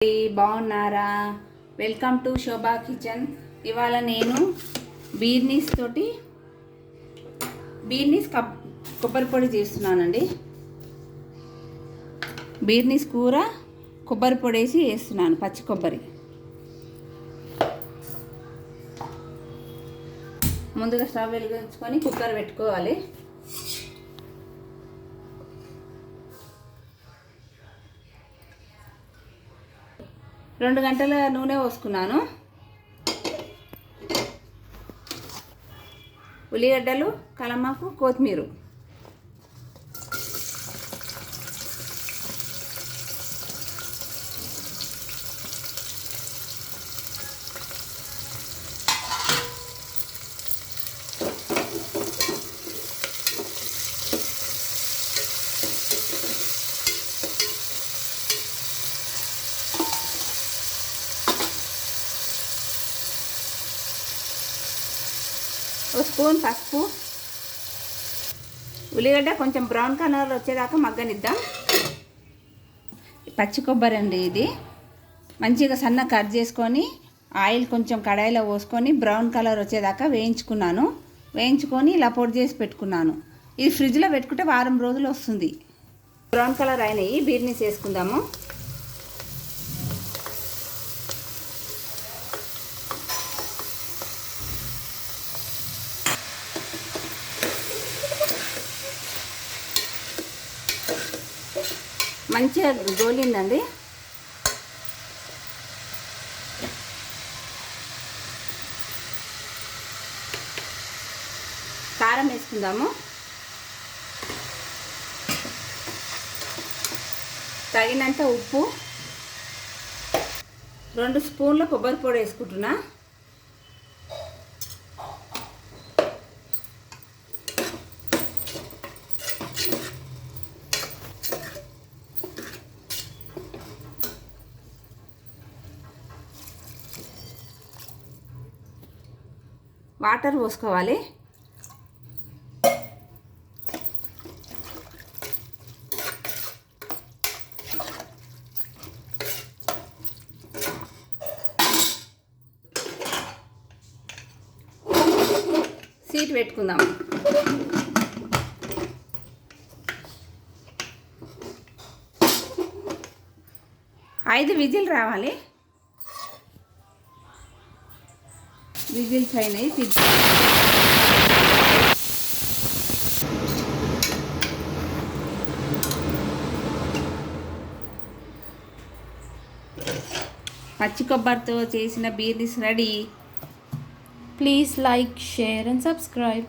బాగున్నారా? Welcome to Shobha kitchen. ఇవాళ నేను బీర్నీస్ కొబ్బరి పొడి చేస్తున్నానండి. బీర్నీస్ కూర కొబ్బరి పొడి వేసి వేస్తున్నాను, పచ్చి కొబ్బరి. ముందుగా స్టవ్ వెలిగించుకొని కుక్కర్ పెట్టుకోవాలి. రెండు గంటల నూనె పోసుకున్నాను. ఉల్లిగడ్డలు, కలమాకు, కొత్తిమీర. ఒక స్పూన్ పసుపు. ఉల్లిగడ్డ కొంచెం బ్రౌన్ కలర్ వచ్చేదాకా మగ్గనిద్దాం. పచ్చి కొబ్బరి అండి ఇది. మంచిగా సన్న కట్ చేసుకొని ఆయిల్ కొంచెం కడాయిలో పోసుకొని బ్రౌన్ కలర్ వచ్చేదాకా వేయించుకొని ఇలా పొడి చేసి పెట్టుకున్నాను. ఇది ఫ్రిడ్జ్లో పెట్టుకుంటే వారం రోజులు వస్తుంది. బ్రౌన్ కలర్ అయినాయి, బీర్నీస్ వేసుకుందాము. మంచిగా గోలిందండి. కారం వేసుకుందాము. తగినంత ఉప్పు. 2 స్పూన్ల కొబ్బరి పొడి వేసుకుంటున్నా. వాటర్ పోసుకోవాలి. సీట్ పెట్టుకుందాం. ఐదు విజిల్ రావాలి. విజిల్స్ అయినాయి. పచ్చి కొబ్బరితో చేసిన బీర్నీస్ ready. Please like, share and subscribe.